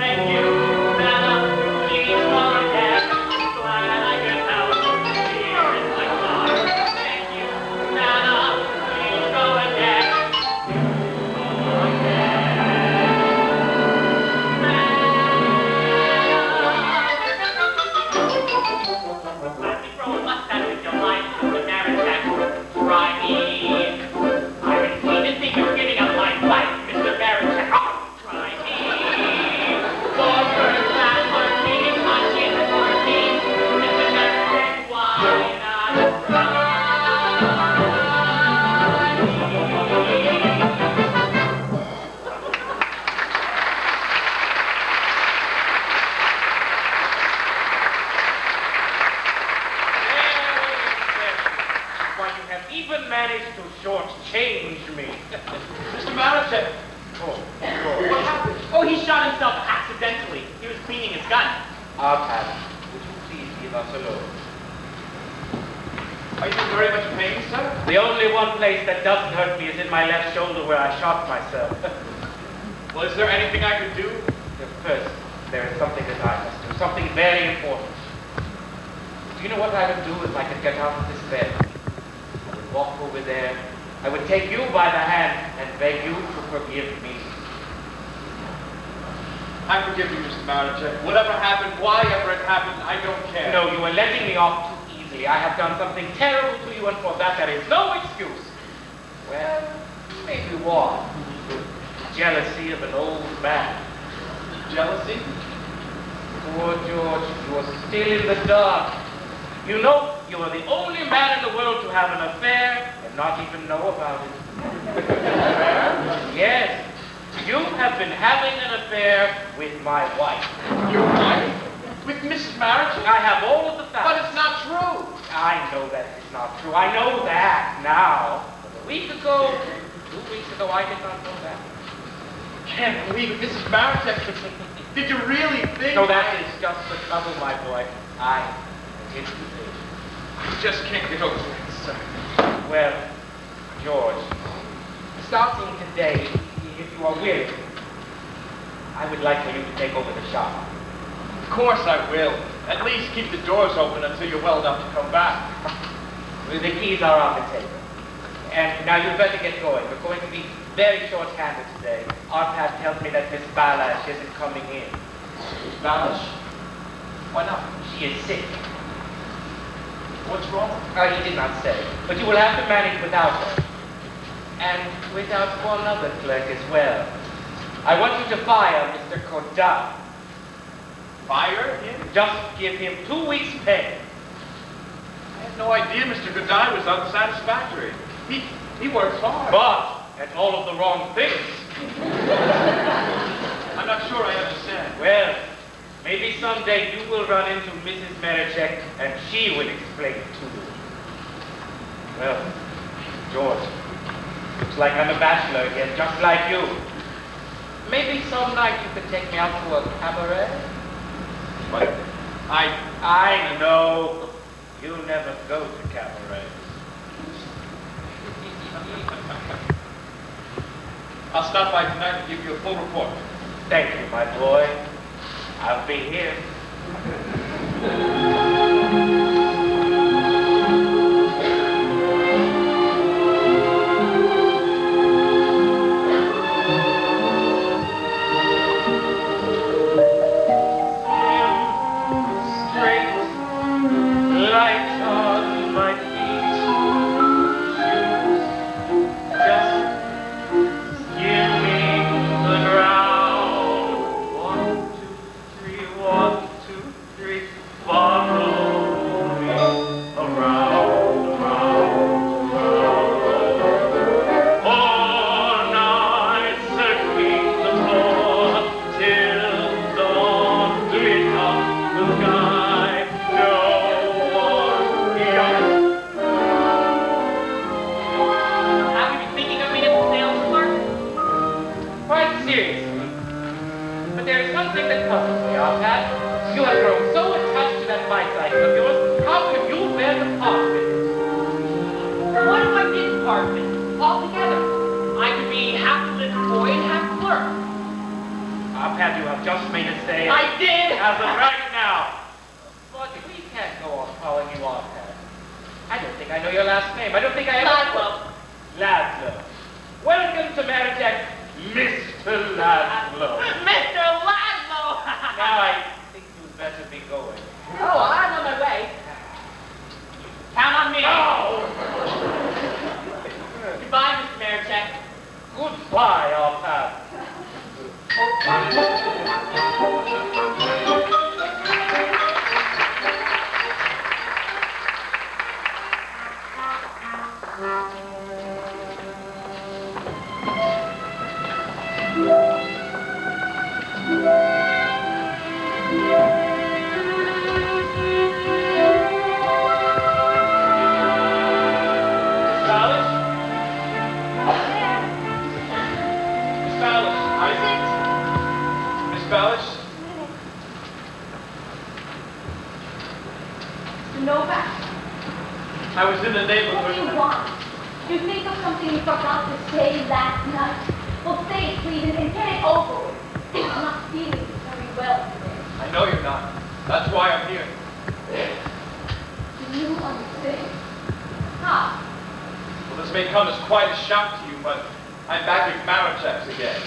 Thank you. George changed me. Mr. Maritek. Oh, George. What happened? Oh, he shot himself accidentally. He was cleaning his gun. Pat, would you please leave us alone? Are you in very much pain, sir? The only one place that doesn't hurt me is in my left shoulder where I shot myself. Well, is there anything I can do? First, there is something that I must do, something very important. Do you know what I would do if I could get out of this bed? I would walk over there, I would take you by the hand and beg you to forgive me. I forgive you, Mr. Maritek. Whatever happened, why ever it happened, I don't care. No, you are letting me off too easily. I have done something terrible to you, and for that there is no excuse. Well, maybe one. Jealousy of an old man. Jealousy? Poor George, you are still in the dark. You know, you are the only man in the world to have an affair and not even know about it. Yes, you have been having an affair with my wife. Your wife? With Mrs. Maritek? I have all of the facts. But it's not true. I know that it's not true. I know that now. But a week ago, 2 weeks ago, I did not know that. Can't believe it, Mrs. Maritek. Did you really think? No, that is just the trouble, my boy. I didn't think. I just can't get over it, sir. Well, George, starting today, if you are willing, I would like for you to take over the shop. Of course I will. At least keep the doors open until you're well enough to come back. The keys are on the table. And now you'd better get going. We're going to be very short-handed today. Our Pat tells me that Miss Balash isn't coming in. Miss Balash? Why not? She is sick. What's wrong? He did not say. But you will have to manage without her. And without one other clerk as well. I want you to fire Mr. Kodai. Fire him? Just give him 2 weeks' pay. I had no idea Mr. Godai was unsatisfactory. He works hard. But at all of the wrong things. I'm not sure I understand. Well, maybe someday you will run into Mrs. Maritek and she will explain it to you. Well, George, looks like I'm a bachelor again, just like you. Maybe some night you could take me out to a cabaret? But I know. You never go to cabarets. I'll stop by tonight and give you a full report. Thank you, my boy. I'll be here. Mr. Novak? I was in the What do neighborhood. you want? You think of something you forgot to say last night? Well, say it, please, and get it over with. I'm not feeling very well today. I know you're not. That's why I'm here. Do you understand? How? Well, this may come as quite a shock to you, but I'm back at Marichek's again.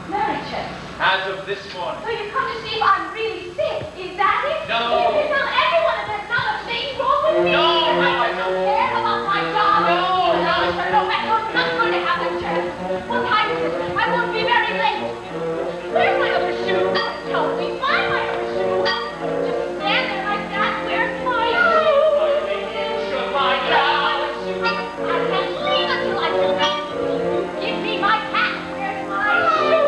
Marichek's. As of this morning. So you come to see if I'm really sick, is that it? No. You tell everyone that there's not a thing wrong with me. No, no, I don't care about my job. No. Mr. Novak, you're not going to have a chance. What time is it? I won't be very late. Where's my other shoe? Help me find my other shoe. Just stand there like that. Where's my shoe? You should find out. I can't leave until I do that. You give me my hat. Where's my shoe?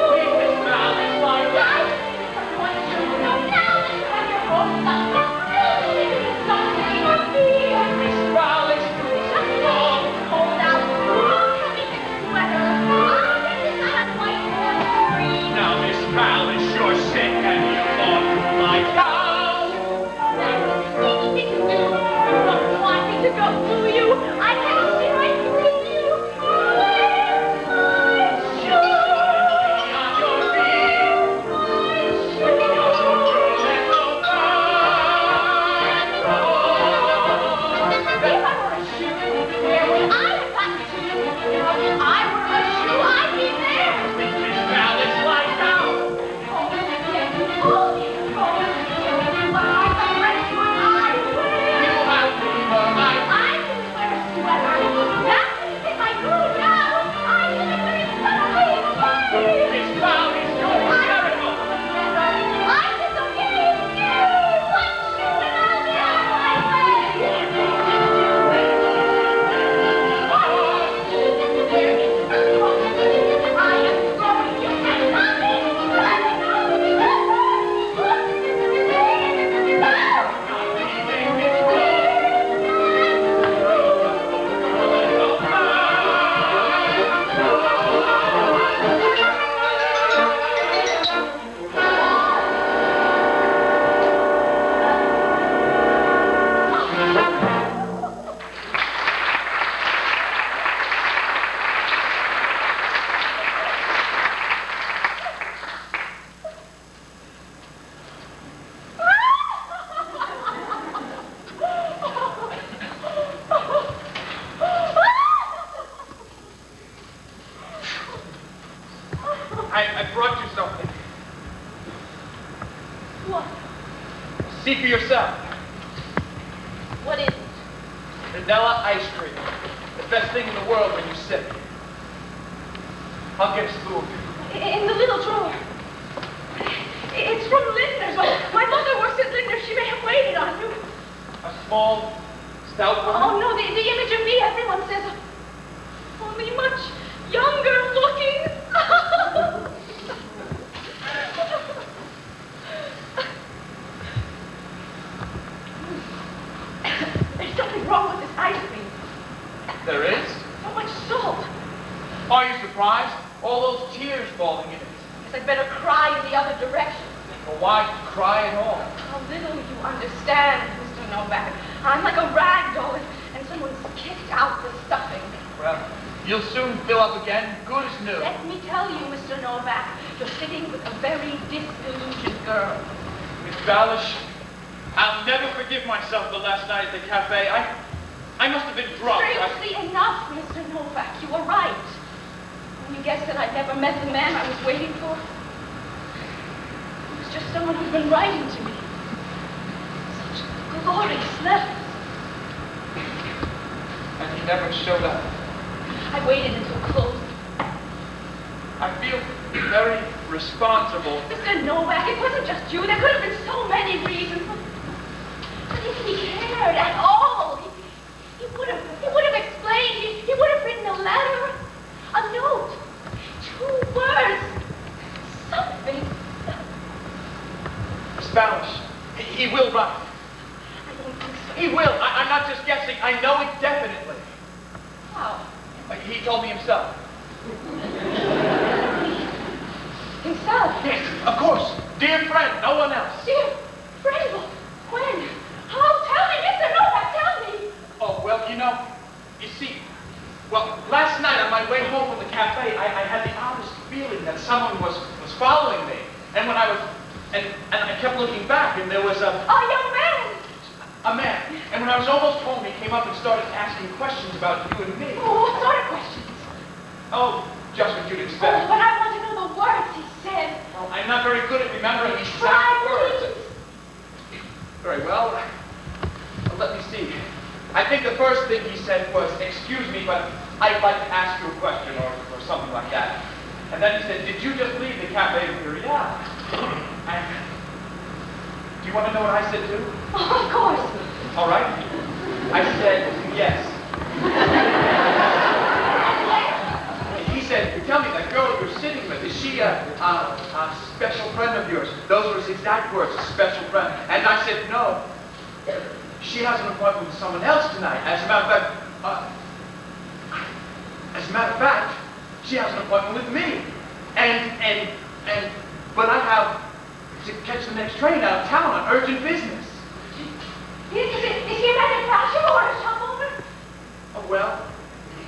I brought you something. What? See for yourself. What is it? Vanilla ice cream. The best thing in the world when you're sick. I'll get a spoon. In the little drawer. It's from Lindner's. My mother works at Lindner's. She may have waited on you. A small, stout woman? Oh, no, the image of me, everyone says, only much younger looking. There's something wrong with this ice cream. There is? So much salt. Are you surprised? All those tears falling in it. Guess I'd better cry in the other direction. Well, why cry at all? How little you understand, Mr. Novak. I'm like a rag doll, and someone's kicked out the stuffing. Well, you'll soon fill up again, good as new. Let me tell you, Mr. Novak, you're sitting with a very disillusioned girl. Miss Balish, I'll never forgive myself the last night at the cafe. I must have been drunk. Strangely enough, Mr. Novak, you were right. When you guessed that I'd never met the man I was waiting for, it was just someone who's been writing to me. Such glorious letters. And he never showed up. I waited until closing. I feel very responsible. Mr. Novak, it wasn't just you. There could have been so many reasons. But if he cared at all, he would have explained. He would have written a letter, a note, 2 words, something. Miss Balish, he will write. I don't think so. He will. I'm not just guessing. I know it definitely. How? He told me himself. Himself? Yes, of course. Dear friend, no one else. Dear friend, when? last night on my way home from the cafe, I had the oddest feeling that someone was following me. And when I was, and I kept looking back, and there was a young man! A man. And when I was almost home, he came up and started asking questions about you and me. Oh, what sort of questions? Oh, just what you'd Oh, expect. but I want to know the words he said. Well, I'm not very good at remembering exact Try, words. please. Very well. Let me see. I think the first thing he said was, "Excuse me, but I'd like to ask you a question," or something like that. And then he said, "Did you just leave the cafe?" Yeah. And do you want to know what I said too? Oh, of course. All right. I said, "Yes." He said, "Tell me, that girl you're sitting with, is she a special friend of yours?" Those were his exact words, "a special friend." And I said, "No. She has an appointment with someone else tonight. As a matter of fact, she has an appointment with me. But I have to catch the next train out of town on urgent business." Is he a man in fashion or a shopowner? Oh, well,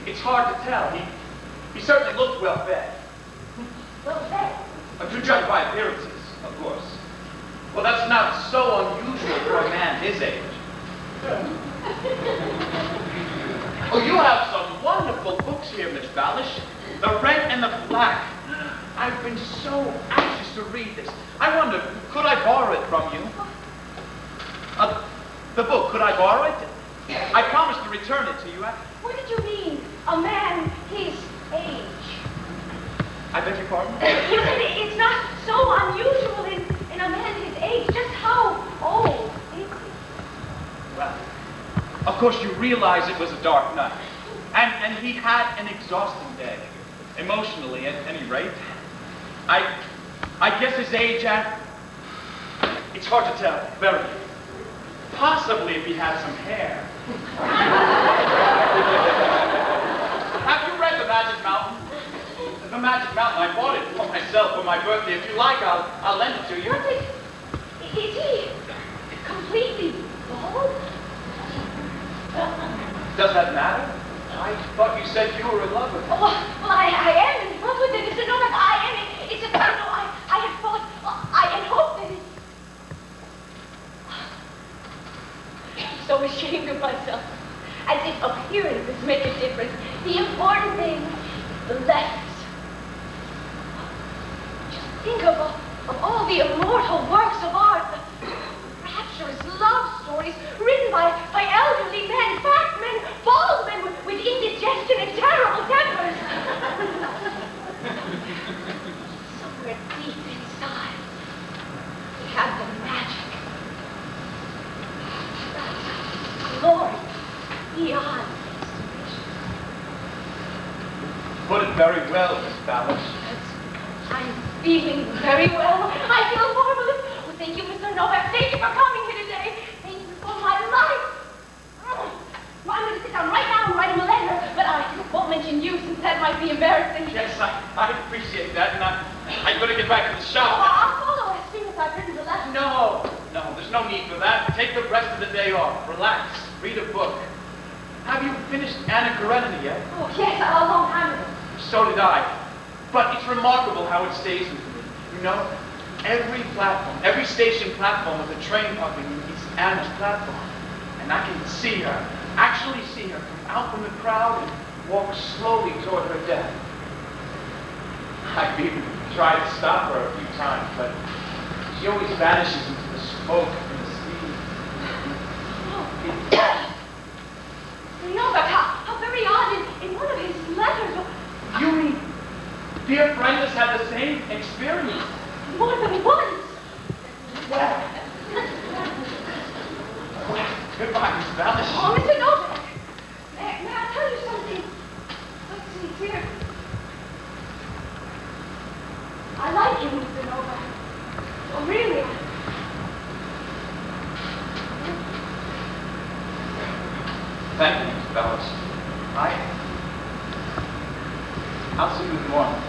it's hard to tell. He certainly looked well fed. Well said. To judge by appearances, of course. Well, that's not so unusual for a man his age. Oh, you have some wonderful books here, Miss Ballish. The Red and the Black. I've been so anxious to read this. I wonder, could I borrow it from you? The book, could I borrow it? I promised to return it to you. What did you mean, a man his age? I beg your pardon? You said it's not so unusual in a man his age. Just how old is he? Well, of course you realize it was a dark night. And he had an exhausting day. Emotionally, at any rate. I guess his age it's hard to tell, very. Possibly if he had some hair. Have you read The Magic Mountain? The Magic Mountain, I bought it for myself for my birthday. If you like, I'll lend it to you. What is he completely bald? Does that matter? I thought you said you were in love with him. Oh, well, I am in love with him, Mr. Novak. I am. It's just, I had thought, I had hoped that I'm so ashamed of myself. As if appearances make a difference. The important thing, the letters. Just think of all the immortal works of art, the rapturous love stories written by elderly men, fat men, bald men with indigestion and terrible tempers. Somewhere deep inside, we have the magic. Glory beyond estimation. Put it very well, Miss Ballish. I'm feeling very well. I feel marvelous. Oh, thank you, Mr. Novak. Thank you for coming here today. Thank you for my life. Well, I'm going to sit down right now and write him a letter, but I won't mention you since that might be embarrassing. Yes, I appreciate that, and I'm going to get back to the Oh, shop. I'll follow as soon as I've written the letter. No, there's no need for that. Take the rest of the day off. Relax. Read a book. Have you finished Anna Karenina yet? Oh, yes, a long time ago. So did I. But it's remarkable how it stays with me. You know, every platform, every station platform with a train pumping is Anna's platform. And I can see her, actually see her come out from the crowd and walk slowly toward her death. I've even tried to stop her a few times, but she always vanishes into the smoke and the steam. No, but how very odd. In one of his letters, You mean dear friend has had the same experience? more than once. Well, goodbye, Miss Ballish. Oh, Mr. Novak, may I tell you something? Let's see here. I like you, Mr. Novak. Oh, really? Thank you, Miss Ballish. I'll see you in the morning.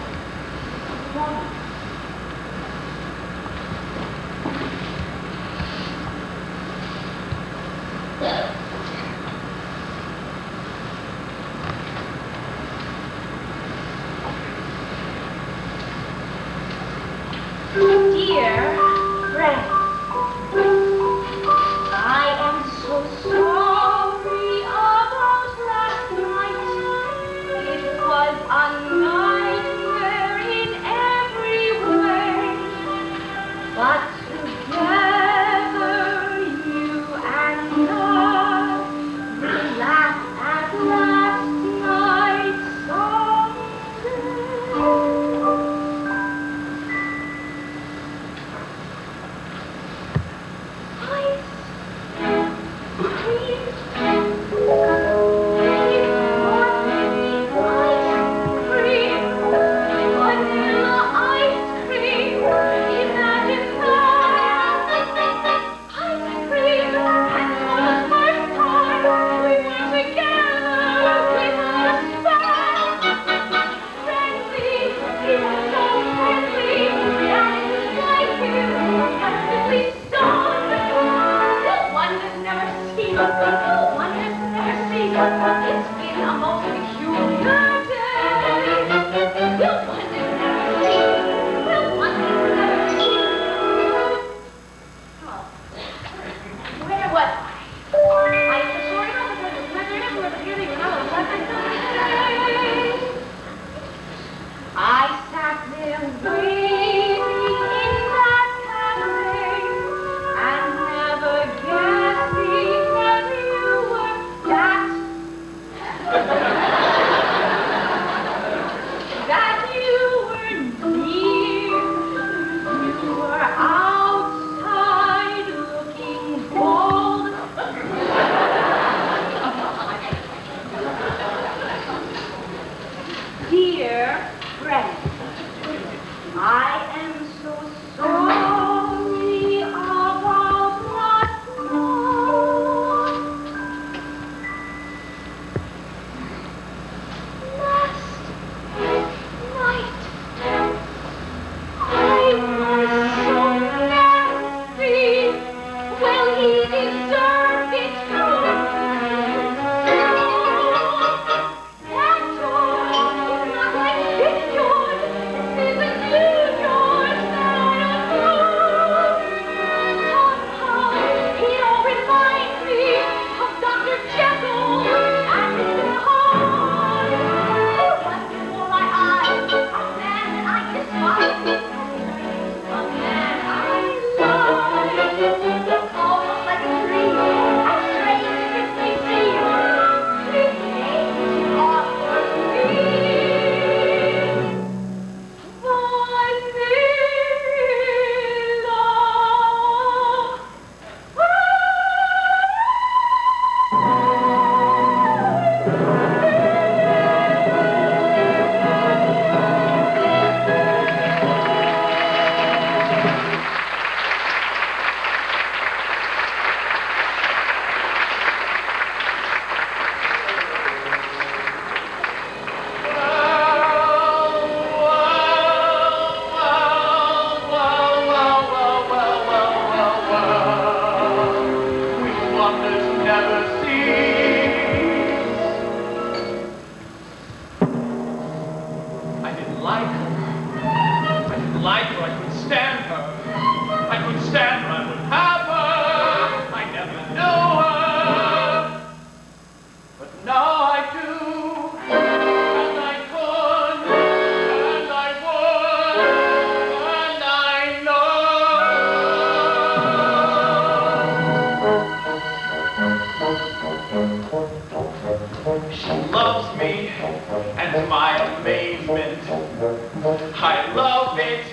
And to my amazement, I love it,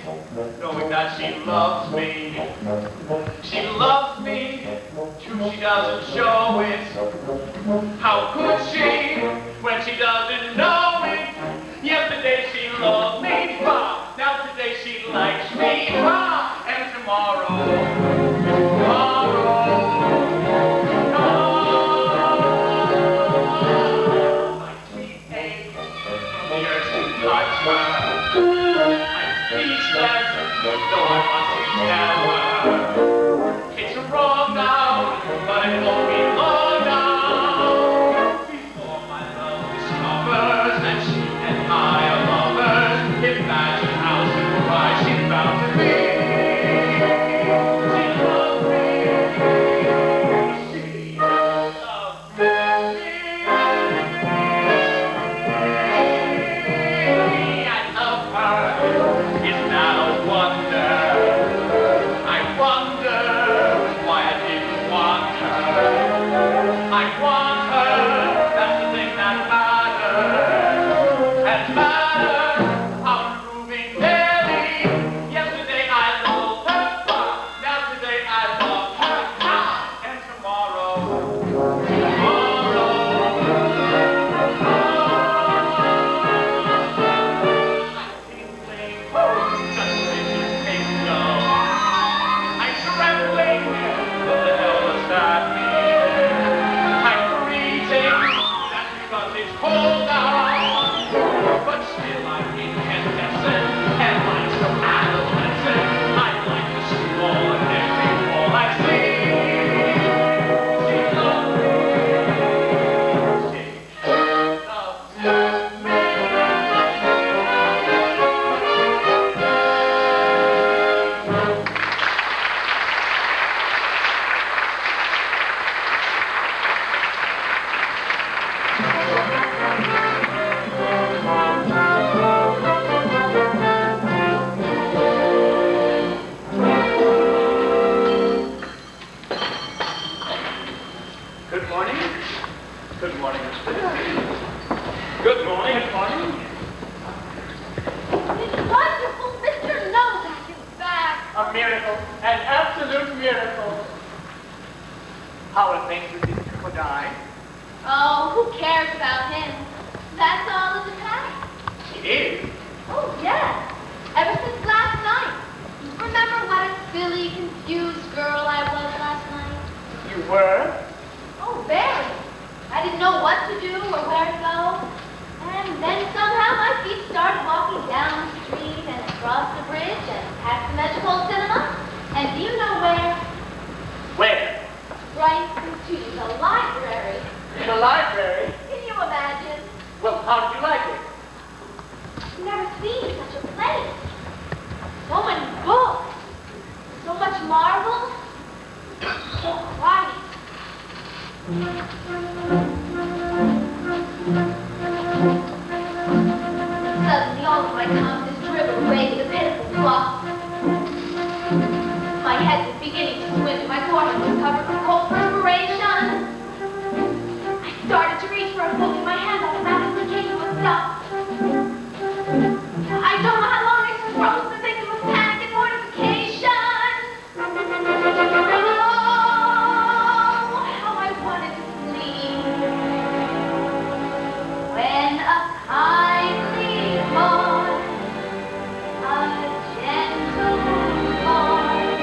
knowing that she loves me. She loves me, too, she doesn't show it. How could she, when she doesn't know it? Yesterday she loved me, now today she likes me, and tomorrow. It's wrong now, but it won't be long now. Before my love discovers that she and I are lovers, imagine how surprised she found to be. She loves me. She loves me. I love her. Isn't that a wonder? I want her, that's the thing that matters, and matters, I'm improving daily. Yesterday I loved her, now today I love her, and tomorrow, I'm tingling, just as things go. I'm trembling, what the hell does that mean? It's cold now, but still I'm incandescent, and I'm so adolescent. I like to see all and every all I see. She loves me. She loves me. Good morning. Good morning, Mr. Good morning. Good morning. It's wonderful. Mr. Novak is back. A miracle, an absolute miracle. How are things with this crocodile? Oh, who cares about him? That's all in the past. It is. Oh, yes. Ever since last night. Remember what a silly, confused girl I was last night? You were? Oh, very. I didn't know what to do or where to go. And then somehow my feet started walking down the street and across the bridge and past the Metropole Cinema. And do you know where? Where? Right into the library. In the library? Can you imagine? Well, how did you like it? I've never seen such a place. So many books. So much marble. So quiet. Suddenly all of my confidence dribbled away to the pitiful flop. My head was beginning to swim and my forehead was covered with cold perspiration. I started to reach for a book and my hand automatically came to a stop. I don't know how long I froze the victim of panic and mortification. Oh, how I wanted to sleep. When a kindly voice, a gentle voice,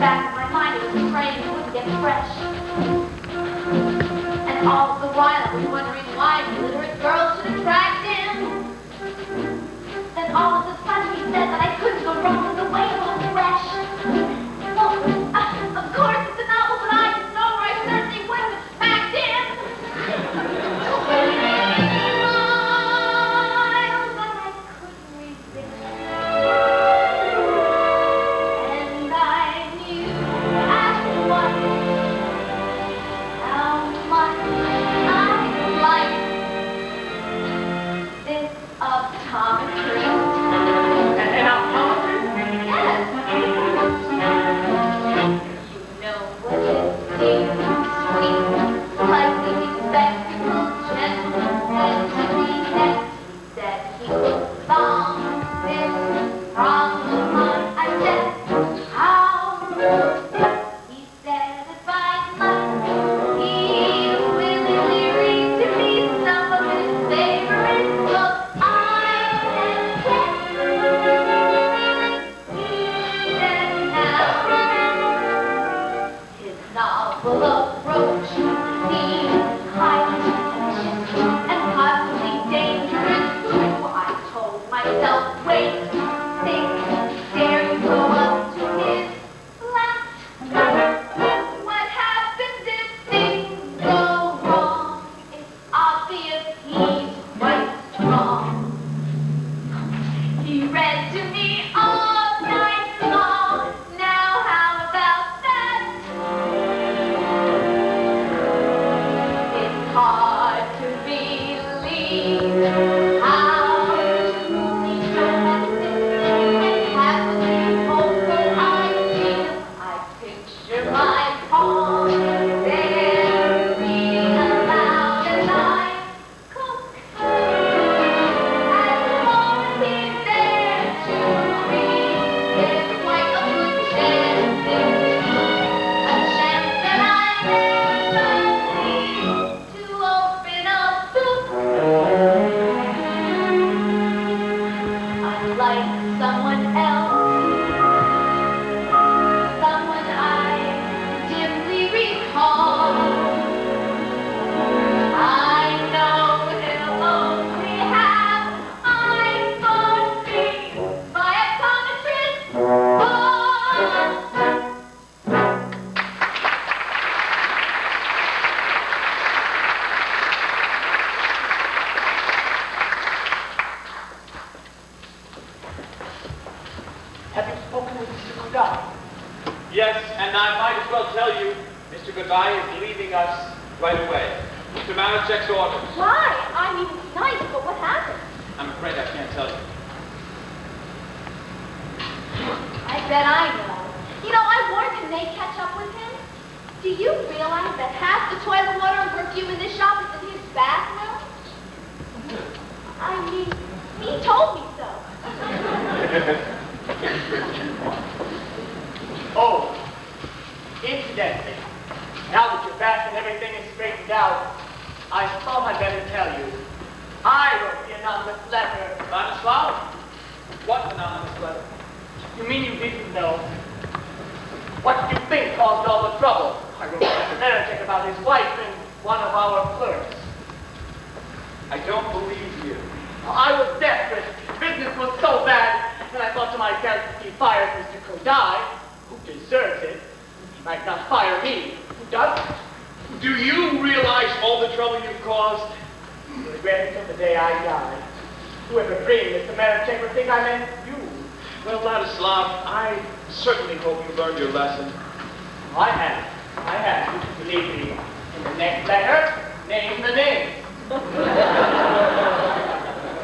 back of my mind, it was praying it wouldn't get fresh. And all the while, I was wondering why the illiterate girl should attract him. Then all of a sudden, he said that I couldn't go wrong with the way it was fresh. Well, of course, it's a novel, but I didn't know where I certainly would have smacked him. Yes, and I might as well tell you, Mr. Goodbye is leaving us right away. Mr. Malachek's orders. Why? I mean, it's nice, but what happened? I'm afraid I can't tell you. I bet I know. You know, I warned him they'd catch up with him. Do you realize that half the toilet water and perfume in this shop is in his bathroom? I mean, he told me so. Oh, incidentally, now that you're back and everything is straightened out, I thought I'd better tell you. I wrote the anonymous letter. Stanislav? What anonymous letter? You mean you didn't know? What did you think caused all the trouble? I wrote Mr. Meredith about his wife and one of our clerks. I don't believe you. I was desperate. Business was so bad, and I thought to myself, if he fires Mr. Kodai, who deserves it, he might not fire me, who doesn't. Do you realize all the trouble you've caused? I'll regret it till the day I die. Whoever dreamed Mr. Meredith would think I meant you. Well, Ladislav, I certainly hope you learned your lesson. I have. I have. Believe me. In the next letter, name the name.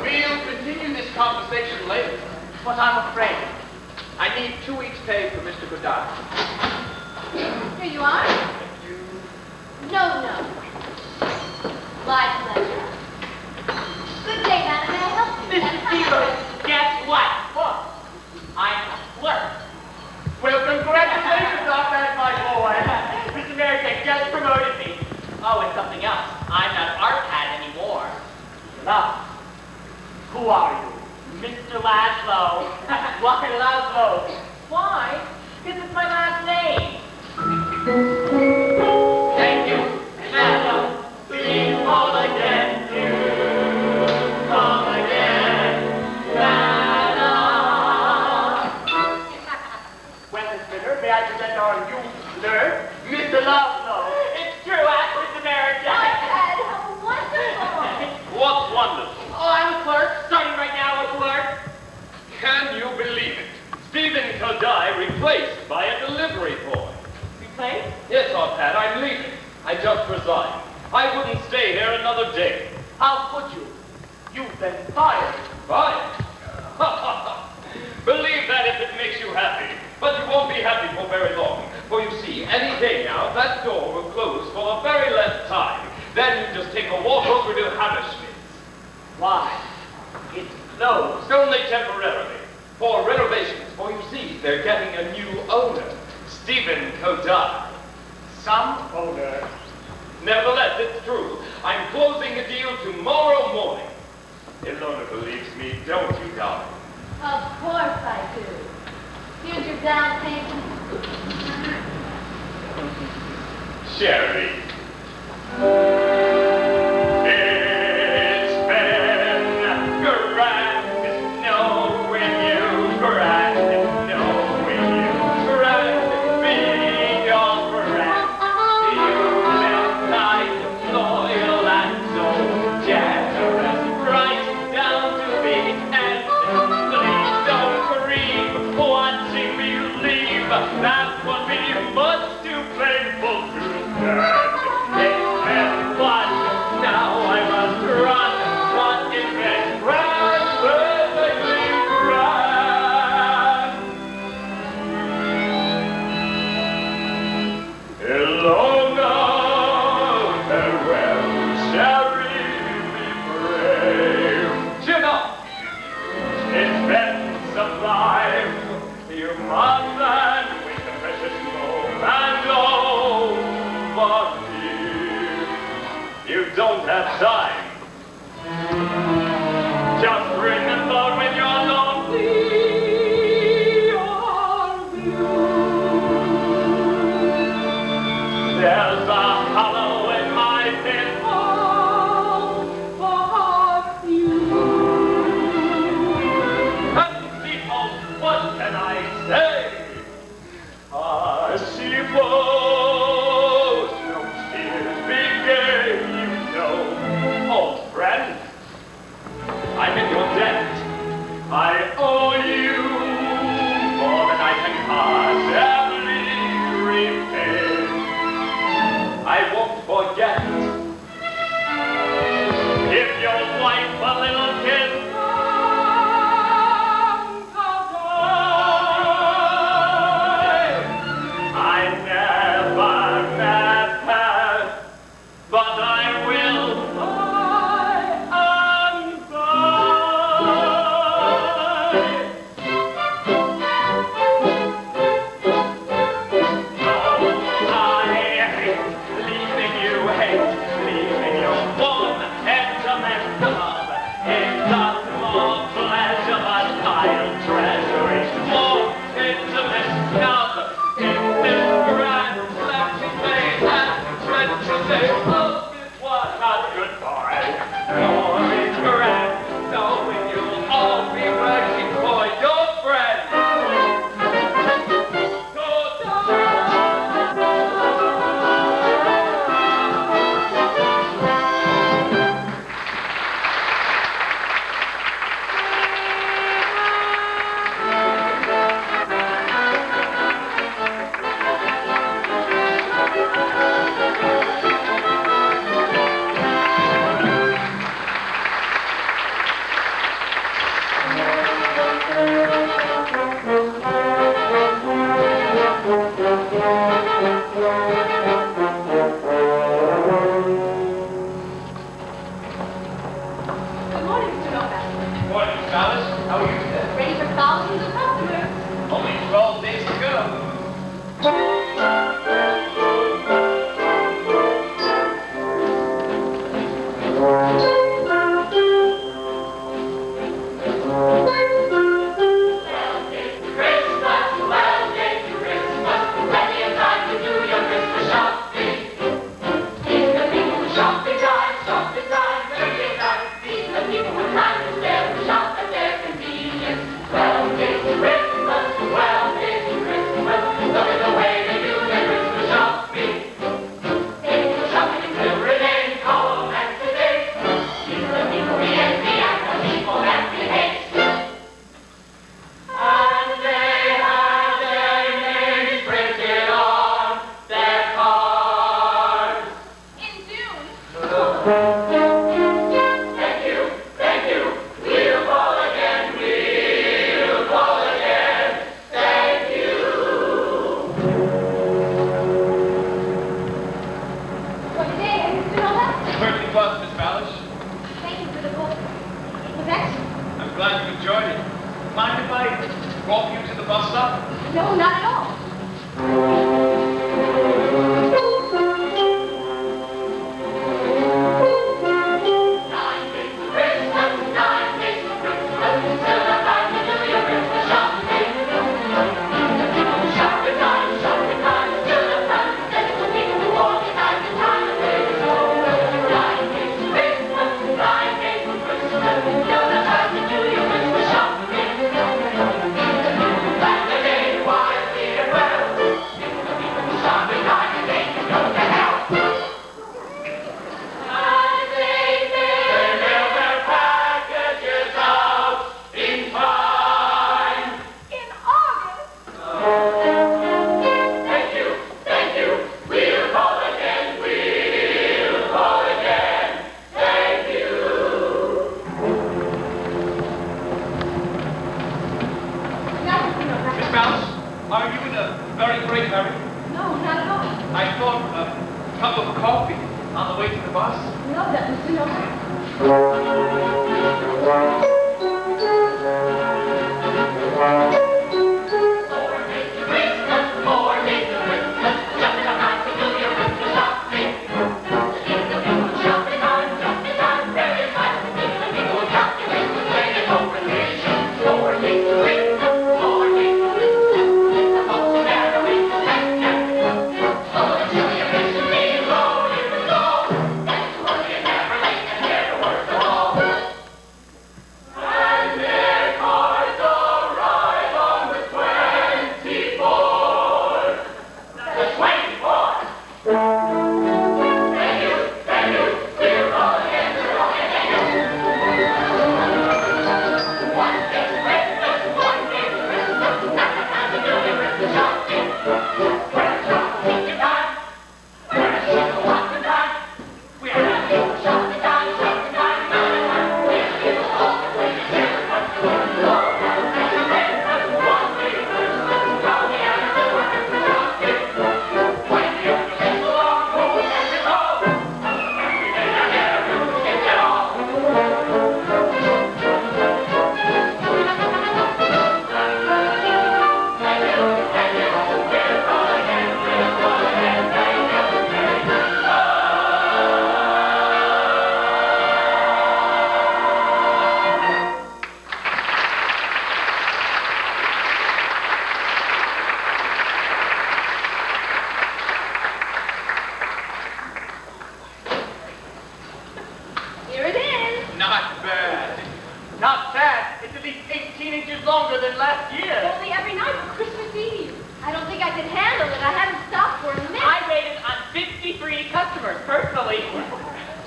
We'll continue this conversation later. But I'm afraid. I need 2 weeks' pay for Mr. Godard. Here you are. No. My pleasure. Good day, madam. May I help you? Mrs. Stevens, guess what? What? I'm a clerk. Well, congratulations on that, my boy. Mr. Meredith just promoted me. Oh, and something else. I'm not art hat anymore. Now, who are you? Mr. Laszlo. Why Laszlo? Why? Because it's my last name. that are you, sir? Mr. Lovelow. It's true, Mr. Mary My Jack. Dad, how wonderful. What's wonderful? Oh, I'm a clerk, starting right now with clerk. Can you believe it? Stephen Kodai replaced by a delivery boy. Replaced? Yes, Aunt Pat, I'm leaving. I just resigned. I wouldn't stay here another day. How could you? You've been fired. Fine. Believe that if it makes you happy. But you won't be happy for very long. For you see, any day now, that door will close for a very last time. Then you just take a walk over to Hammersmith's. Why? It's closed. Only temporarily. For renovations. For you see, they're getting a new owner. Stephen Kodai. Some owner. Nevertheless, it's true. I'm closing the deal tomorrow morning. Ilona believes me, don't you, darling? Of course I do. Here's your down payment. Sherry. It's been grand knowing you, grand knowing you, grand being your friend. You've been kind, loyal, and so generous, right down to the end. Please don't grieve, watching me leave. That would be much too painful to stand. It's been fun, now I must run. What is this grand, perfectly grand? Ilona, farewell, Sherry, be brave. Chin up! It's been sublime. You must stand with the precious moment. And oh, but What is it, Mr. Nova? Perfectly was, Miss Ballish. Thank you for the book. It was excellent. I'm glad you enjoyed it. Mind if I walk you to the bus stop? No, not at all. Are you in a very great hurry? No, not at all. I thought a cup of coffee on the way to the bus. No, that Mr. Nova. Not bad. Not bad. It's at least 18 inches longer than last year. Only every night for Christmas Eve. I don't think I could handle it. I haven't stopped for a minute. I rated on 53 customers, personally.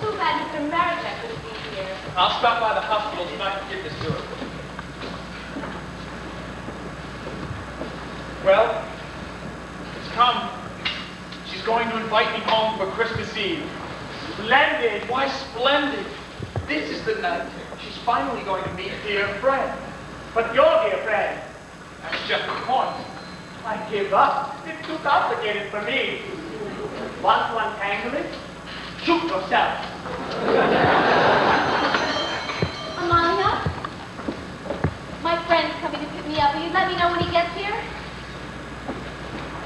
Too bad Mr. Marichek couldn't be here. I'll stop by the hospital tonight and give this to her. Well, it's come. She's going to invite me home for Christmas Eve. Splendid. Why splendid? This is the night she's finally going to meet a dear friend. But your dear friend, That's just the point. I give up. It's too complicated for me. Want to untangle it? Shoot yourself. Amalia? My friend's coming to pick me up. Will you let me know when he gets here?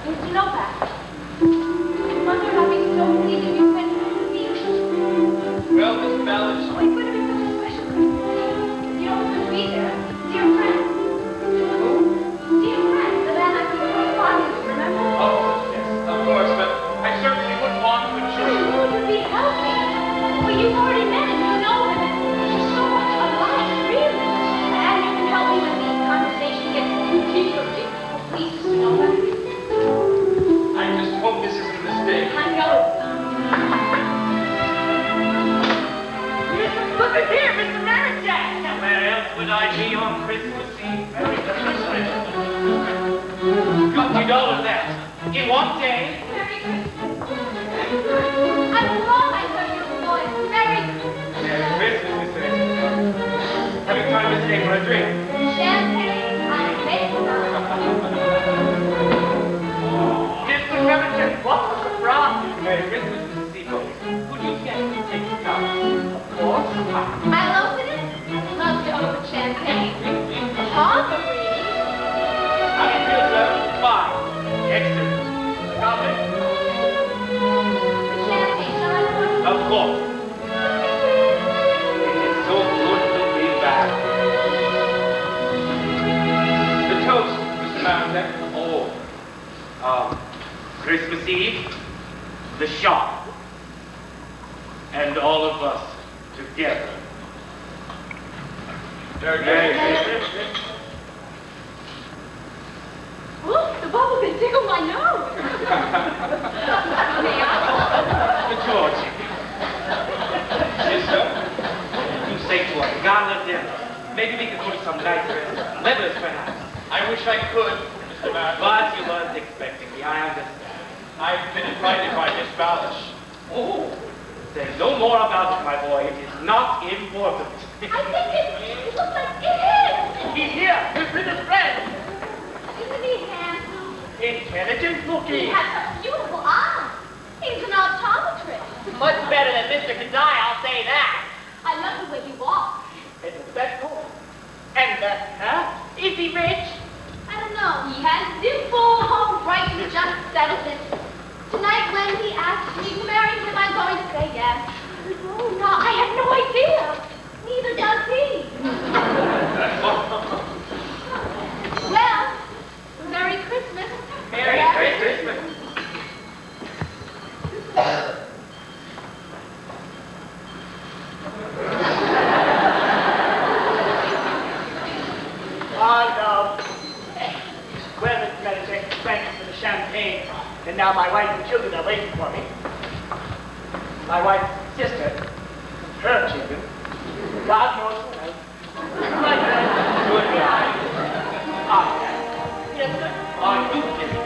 Mr. Novak. Mother, I'll be so pleased if you spend Christmas Eve. Well, Miss Ballish, Oh, it's going to be such a special Christmas Eve. You know who's going to be there? Dear friend. Dear friend, the man I took correspondence, remember? oh, yes, of course, but I certainly wouldn't want to intrude. Oh, you'd be healthy. Well, you've already met him. You know him. You're so much alike, really. And you can help me when the conversation gets too deeper. Oh, please, Mr. Novak. I just hope this isn't a mistake. I know it's not. Look at here, Mr. Marichek. Where else would I be on Christmas Eve? Very good. Got $50 there. In one day. Merry Christmas. I'm glad I heard your voice. Merry Christmas. Merry Christmas, Mr. X. Having time to stay for a drink. Champagne, I make love. Merry Christmas, Mrs. Seabold. Could you get me 6 cups? Of course. I'll open it. Love to open champagne. Harmony. How do you feel, sir? Fine. Excellent. Comment? The champagne, shall I pour it? Of course. It is so good to be back. The toast, Mr. Baronet. Oh. Christmas Eve, the shop, and all of us together. Ooh, the bubble can tickle my nose. May I? George. Sister, you say to a gala dinner. Maybe we could go to some nice restaurant. Lebanon, perhaps. I wish I could, Mr. Baronet. But you weren't expecting me, I understand. I've been invited by Miss Ballish. Oh, say no more about it, my boy. It is not important. I think it looks like ehS. He's here. His little friend. Isn't he handsome? Intelligent He looking. has such beautiful eyes. He's an optometrist. Much better than Mr. Kadai, I'll say that. I love the way he walks. And that coat. And that hat. Is he rich? I don't know. He has dimple. Oh, Brighton just settled it. Tonight, when he asks me to marry him, I'm going to say yes. Oh, no, I have no idea. Neither does he. Well, Merry Christmas. Merry Christmas. Oh, no. Well, Mr. Medici, thank you for the champagne. And now my wife and children are waiting for me. My wife's sister, her children, God knows who else. My friend, good guy. Ah, yes, sir. Are you kidding?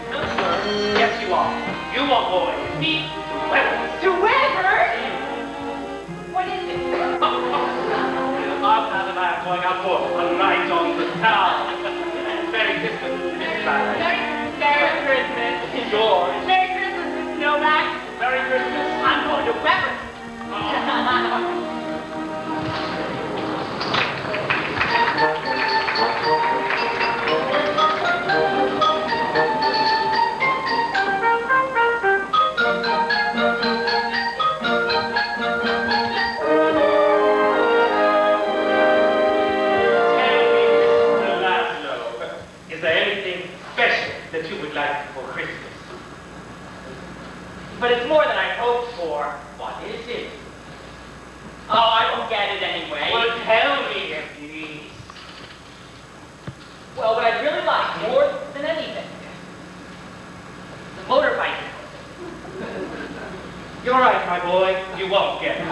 No, sir. Yes, you are. You are going with me to Weber's. To Weber's? What is it? Our pal and I are going out for a ride on the town. Merry Christmas, Mrs. Barrett. Merry Christmas. George. Merry Christmas, Mr. Novak. Merry Christmas. I'm going to Weber's. That you would like for Christmas. But it's more than I hoped for. What is it? Oh, I won't get it anyway. Well, tell me, please. Well, what I'd really like, more than anything, the motorcycle. You're right, my boy. You won't get it.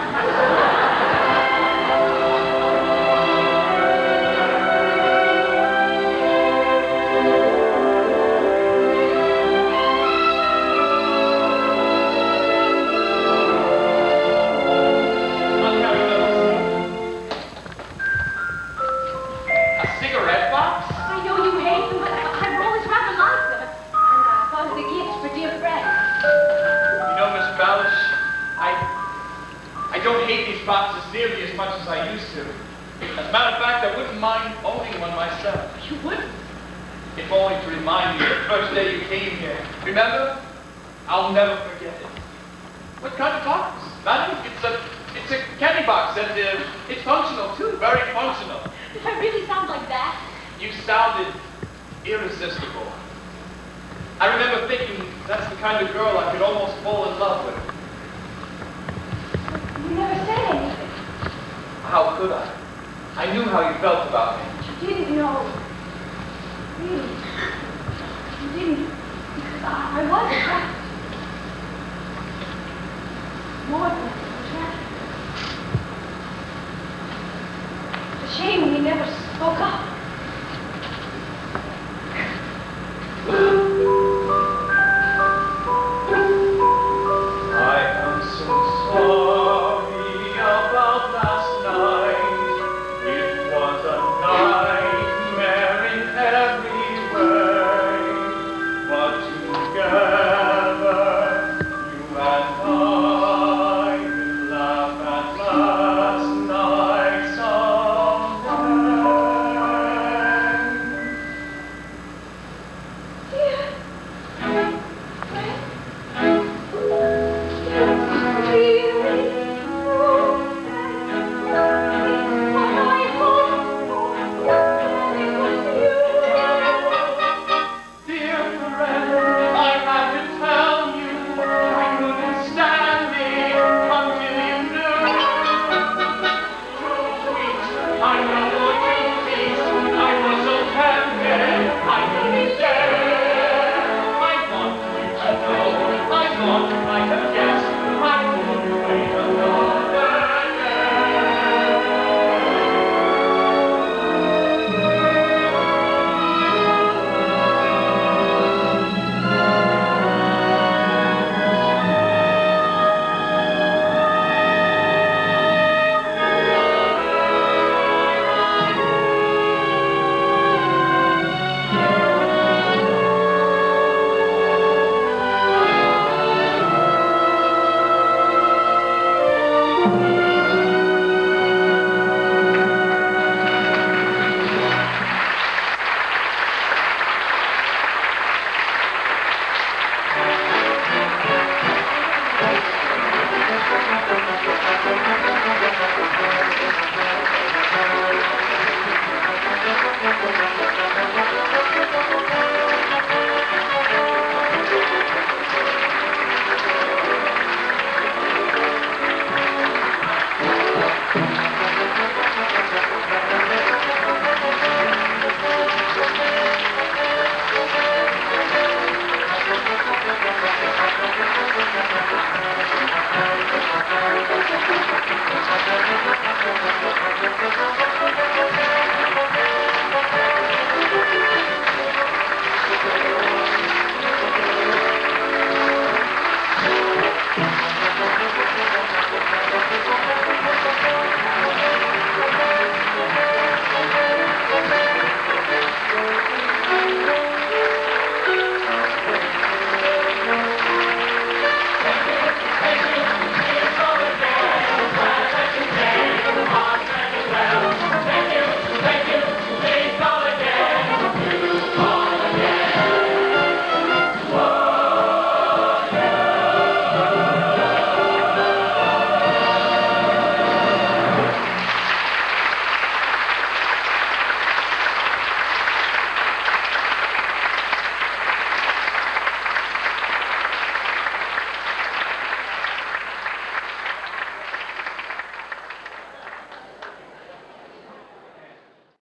Boxes nearly as much as I used to. As a matter of fact, I wouldn't mind owning one myself. You wouldn't? If only to remind me the first day you came here. Remember? I'll never forget it. What kind of box? Nothing. It's a candy box, and it's functional too. Very functional. Did I really sound like that? You sounded irresistible. I remember thinking that's the kind of girl I could almost fall in love with. You never said anything. How could I? I knew how you felt about me. But you didn't know. Really. You didn't. Because I was attracted. More than attracted. It's a shame you never spoke up.